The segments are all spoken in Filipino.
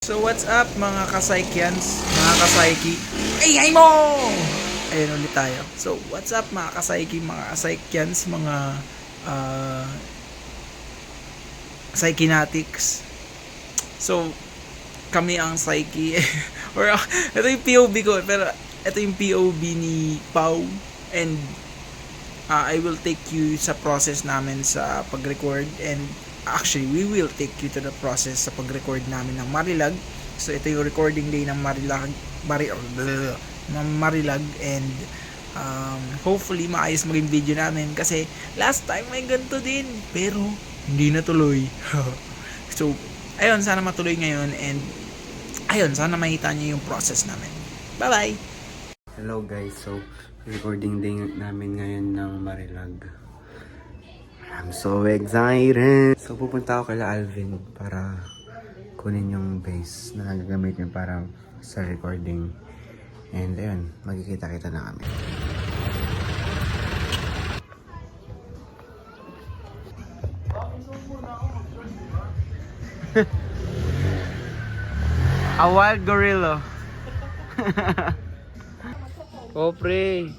So what's up mga kasaykyans, mga kasayki? Ay mo! Ayun ulit tayo. So what's up mga kasayki, mga kasaykyans, mga psychinatics. So kami ang psyche or ito yung POV ko, pero ito yung POV ni Pau, and I will take you sa process namin sa pag-record, and actually we will take you to the process sa pag-record namin ng Marilag. So ito yung recording day ng Marilag, and hopefully maayos maging video namin kasi last time may ganito din pero hindi natuloy. So ayun, sana matuloy ngayon, and ayun, sana makita niyo yung process namin. Bye bye. Hello guys, so recording day namin ngayon ng Marilag. I'm so excited! So pupunta ako kay Alvin para kunin yung bass na nagagamit niya para sa recording. And ayun, magkikita-kita na kami. A wild gorilla. Oh, pre.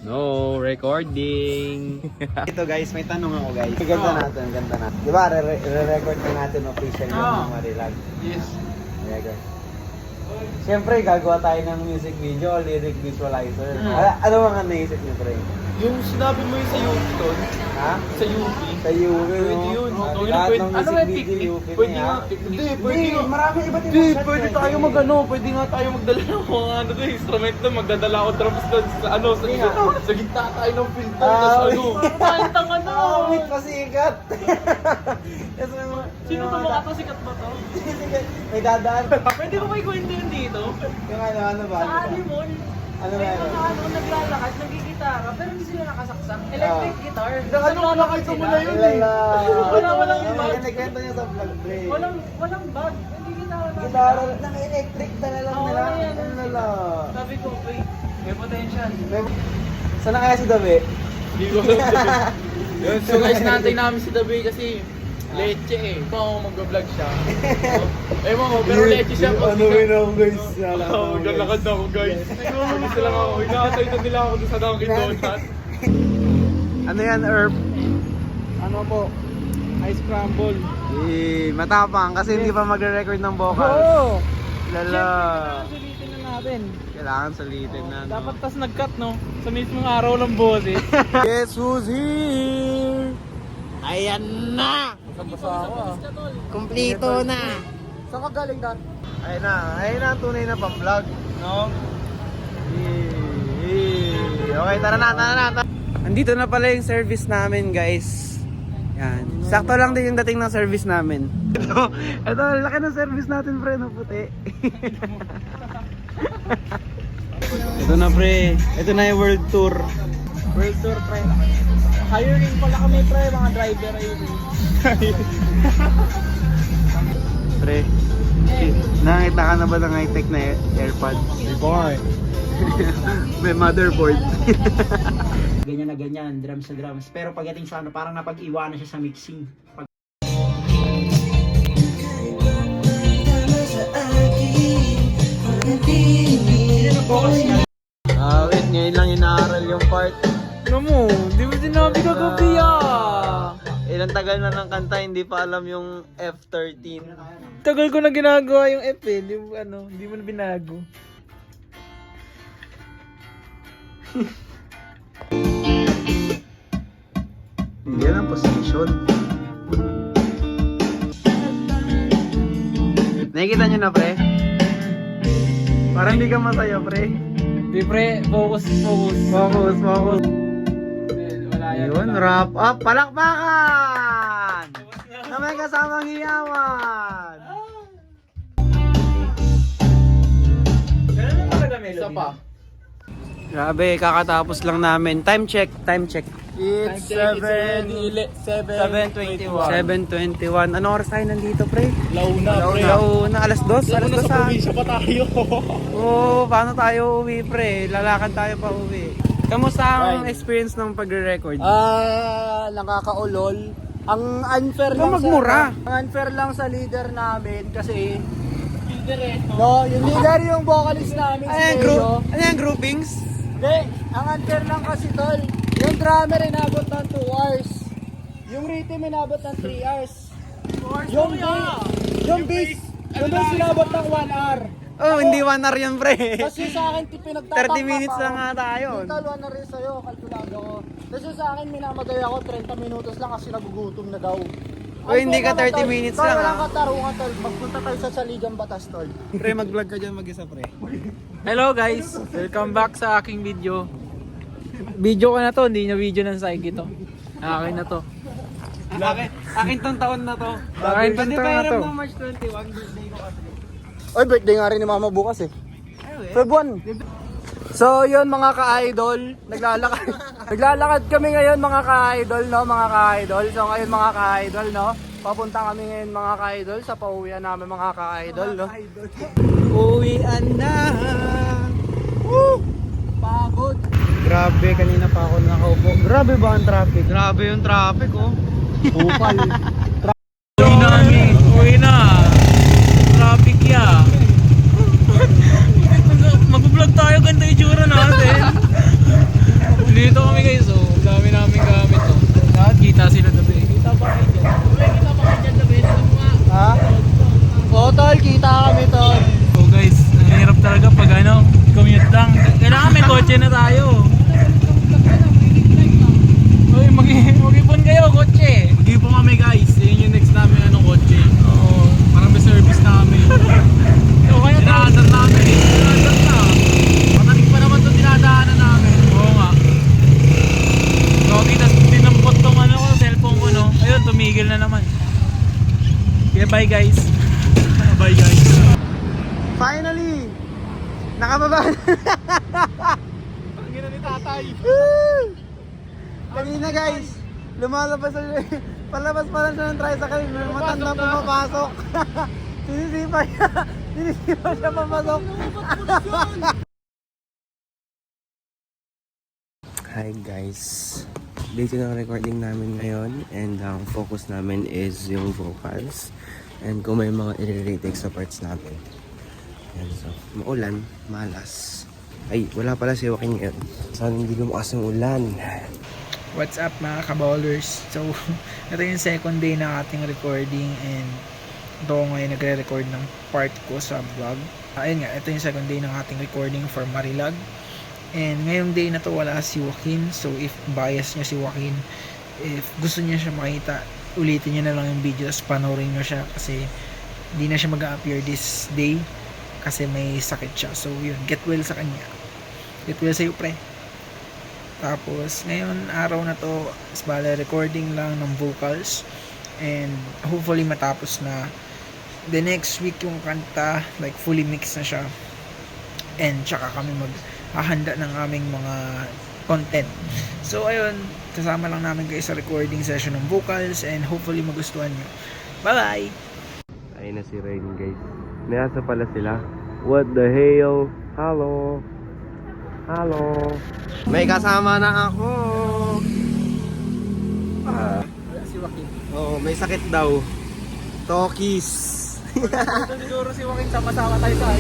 No, recording! Ito guys, may tanong ako guys. Ganda natin. Di ba, re-record na natin official yung Marilag. Yes. Yeah, guys. Siyempre, gagawa tayo ng music video, lyric visualizer. Ano mga naisip niyo, pre? Yung sinabi mo yung sa UP doon, Ha? sa UP. Sa UV, Pwede no? yun. Lahat ng Ano music ba video, picnic? UV Pwede na nga. yan. Hindi, pwede nga. Marami iba't Hindi, ibang pwede tayo pwede nga tayo magdala ng mga ano doon, instrument doon, magdadala ako drums doon sa ano, sa gitna tayo ng filter, tapos ano, pantang ano. Wait, pasikat! Yes, Sino to mga to? Sikat ba to? may dadaan. Pwede ko may kwento yun dito? Yung ano ba? Sa Alimon, Ano may ba? mga ano naglalakad, nagigitara, pero hindi sila nakasaksak. Electric guitar. Ano Sa nakita mo na yun eh? Walang Yung bag. nagkwento niya sa vlog, pre. Walang bag. Nagigitara lang. Gitara, naka-electric na lang Oo, nila. yan. Ano na lang. Sabi ko, wait, may potential. Saan na kaya si Dabe? Hindi ko alam. So guys, naantay namin si Dabe kasi leche eh. Kung mag-vlog siya. Eh mo, pero leche siya. Ano yun ako guys? Maglalakad na ako guys. Gusto lang ako. Inaantay na nila ako doon sa Dunkin Donuts. Ano yan, Herb? Ano po? Ice crumble. Matapang kasi hindi pa magre-record ng vocals. Oo! Lala. Sulitin na natin. Kailangan sulitin na. No? Dapat tas nag-cut no? Sa mismong araw ng boses. Guess who's here? Ayan na! Basa ako ah. Kumplito na! Saan ka galing Dan? Ayun na ang tunay na pang-vlog. No? Okay, tara na. Andito na pala yung service namin, guys. Yan. Sakto lang din yung dating ng service namin. Ito, laki ng service natin, pre, no, puti. Ito na, pre. Ito na yung world tour. World tour pre. Hiring pala kami pre, mga driver hiring. Pre, nakita ka na ba ng high-tech na AirPods? Boy. May motherboard. Ganyan na ganyan, drums sa drums. Pero pagdating sa ano, parang napag-iwanan siya sa mixing. Wait, ngayon lang inaaral yung part. Ano mo? Di mo sinabi kagabi Ilang tagal na ng kanta, hindi pa alam yung F13. Tagal ko na ginagawa yung F eh. Di mo na binago. Yan ang position. Nakikita nyo na, pre? Parang hindi ka masaya, pre. Di pre, focus. Focus. Wala yan. Yun, wrap up. Palakpakan! Na may kasamang hiyawan. Ganun mo talaga melody. Isa pa. Grabe, kakatapos lang namin. Time check. It's 7:21. 7:21. Anong oras tayo nandito, pre? Launa, pre. Launa, alas 2? Alas 2 Launa sa probinsya pa tayo. Oo, paano tayo uwi, pre? Lalakad tayo pa uwi. Kamusta ang Right. experience ng pagre-record? Nakakaulol. Ang unfair lang magmura. ang unfair lang sa leader namin kasi no, yung leader yung vocalist namin si Leo. Ano yung groupings? Hindi, ang unfair lang kasi tol. Yung drummer inabot ng 2 hours. Yung rhythm inabot ng 3 hours. Yung bass inabot ng 1 hour. Oh, hindi 1 hour yan, pre. Kasi sa akin, pinagtataka 30 minutes lang nga tayo. Total, 1 hour rin sa'yo, kalkulado ko. Kasi sa akin, minamagay ako 30 minutos lang kasi nagugutom na daw. O, hindi ka 30 minutes tol, lang, walang ah. katarungan, tol. Magpunta tayo sa Saligang Batas, tol. Pre, mag-vlog ka dyan mag-isa, pre. Hello guys! Welcome back sa aking video. Video ko na to, hindi na video ng Psyche to. Akin na to. Akin tong taon na to. Akin tong taon na to. March 21, birthday ko kasi. Oy, birthday nga rin ni Mama bukas eh. Feb 1. So, yun mga ka-idol, naglalakad kami ngayon mga ka-idol, no, mga ka-idol. So, ngayon mga ka-idol, no, papunta kami ngayon mga ka-idol sa pauwian namin mga ka-idol, no. Uwian na. Woo! Pagod. Grabe, kanina pa ako nakaupo. Grabe ba ang traffic? Grabe yung traffic, oh. Upal. Uwi na kami. Uwi na. Traffic ya. Mag-vlog tayo, ganda yung tsura natin. Dito kami guys, oh. Ang dami namin gamit, oh. Lahat kita sila dati. Kita pa kayo dyan. Kita pa kayo dyan dati. Ha? Oo, tol, kita kami, tol. So guys, nangyarap talaga pag ano, commute lang. Kailangan may kotse na tayo. Uy, mag-ipon kayo, kotse. Mag-ipon kami guys. Yun yung next namin kotse. Oo. Parang may service na kami. Okay na tayo. Dinadaan namin eh. Dinadaan na. Pataling pa naman itong dinadaanan namin. Oo nga. Okay, tas tinampot tong ano ko, cellphone ko, no? Ayun, tumigil na naman. Okay, bye guys. Bye guys. Finally! Nakababa na. Ang gina ni tatay. Kanina guys, lumalabas na palabas pa lang siya ng tricycle, may matanda pumapasok. Sinisipa siya papasok. Hi guys, dito na ang recording namin ngayon and ang focus namin is yung vocals and kung may mga i-retake sa parts natin. Yan, so, maulan, malas. Ay, wala pala si Joaquin ngayon. Sana hindi lumakas yung ulan. What's up mga kaballers? So, ito yung second day ng ating recording and ito ako ngayon nagre-record ng part ko sa vlog. Ayun nga, ito yung second day ng ating recording for Marilag. And ngayong day na to wala si Joaquin. So, if bias niya si Joaquin, if gusto niya siya makita, ulitin niya na lang yung video tapos panoorin niyo siya kasi hindi na siya mag-appear this day kasi may sakit siya. So, yun, get well sa kanya. Get well sa'yo, pre. Tapos, ngayon, araw na to, is bale, recording lang ng vocals. And, hopefully, matapos na. The next week, yung kanta, like, fully mixed na siya. And, tsaka kami maghahanda ng aming mga content. So, ayun, kasama lang namin kayo sa recording session ng vocals. And, hopefully, magustuhan nyo. Bye-bye! Ayun na si Rain guys. May asa pala sila. What the hell? Hello? Hello? May kasama na ako! Si Joaquin. Oh, may sakit daw. Tokis. Ito siguro si Joaquin, sama-sama tayo sa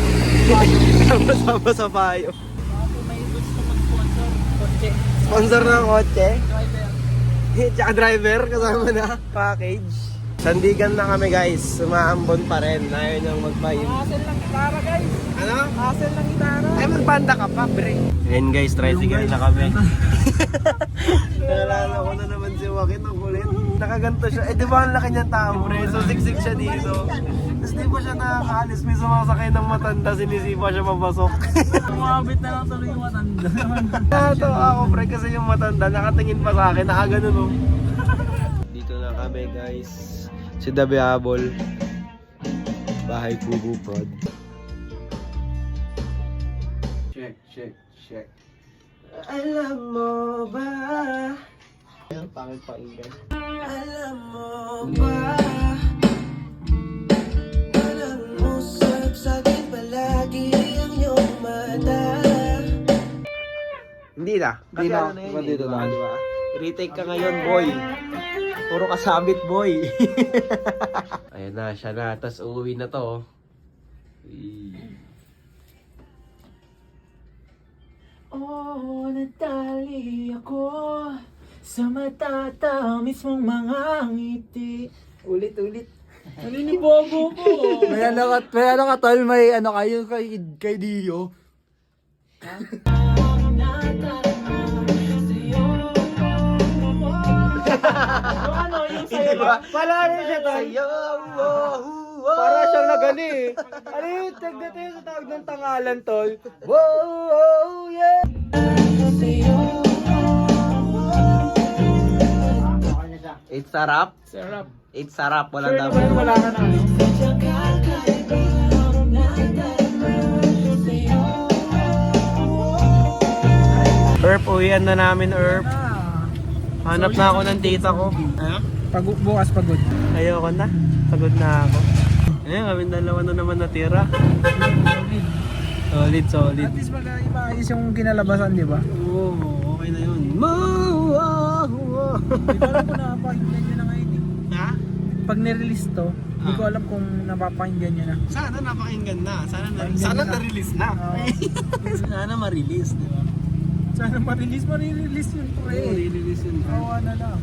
Sama-sama sa payo. may gusto mag-sponsor. Kotse. Sponsor ng kotse. Driver. Tsaka driver, kasama na. Package. Sandigan na kami guys. Sumaambon pa rin. Ayaw niyang magbayad. Hassle ng gitara, guys. Ano? Hassle ng gitara. Ay, magbanda ka pa, bre. Ayun guys, tricycle na kami. Naalala ko na naman si Joaquin, ang kulit. Nakaganto siya. Eh, di ba ang laki niyang tao, bre? So, siksik siya dito. Tapos di pa siya nakakaalis. May sumasakay ng matanda, sinisipa siya papasok. Umabit na lang tuloy yung matanda. Natawa ako, pre, kasi yung matanda, nakatingin pa sa akin, nakaganon, oh. Dito na kami, guys. Si Dabiabol. Bahay Kubo Prod. Check. Alam mo ba? Pangit pakinggan. Alam mo ba? Walang usap sa'kin palagi ang iyong mata. Hindi na. Hindi na. Dito na. Retake ka ngayon, boy. Puro kasabit, boy. Ayan na, siya na. Tapos uuwi na to. Oh, natali ako sa matatamis mong mga ngiti. Ulit. Naninibobo ko. May ano ka tol, may ano kayo kay Dio. Yung sayo ba? Pala rin siya tol. Para siyang nagani eh. Ano yung tag na tayo sa tawag ng tangalan tol? Wow, yeah! It's sarap. Sarap. It's sarap. Walang Sure na ba dapat. yun? Wala ka na. Erp, uwian na namin, Erp. Hanap na ako ng tita ko. Ha? Bukas pagod. Ayoko na. Pagod na ako. Ayun, kami dalawa na naman natira. Solid. At least mag-ipaayos yung kinalabasan, di ba? Oo, okay na yun. Hindi ko alam kung napapakinggan nyo na ngayon eh. Ha? Pag nirelease to, hindi ko alam kung napapakinggan nyo na. Sana napakinggan na. Sana Pakinggan na. na-release na. Sana ma-release, di ba? Sana ma-release yun, pre. Oo, release yun. Awa na lang.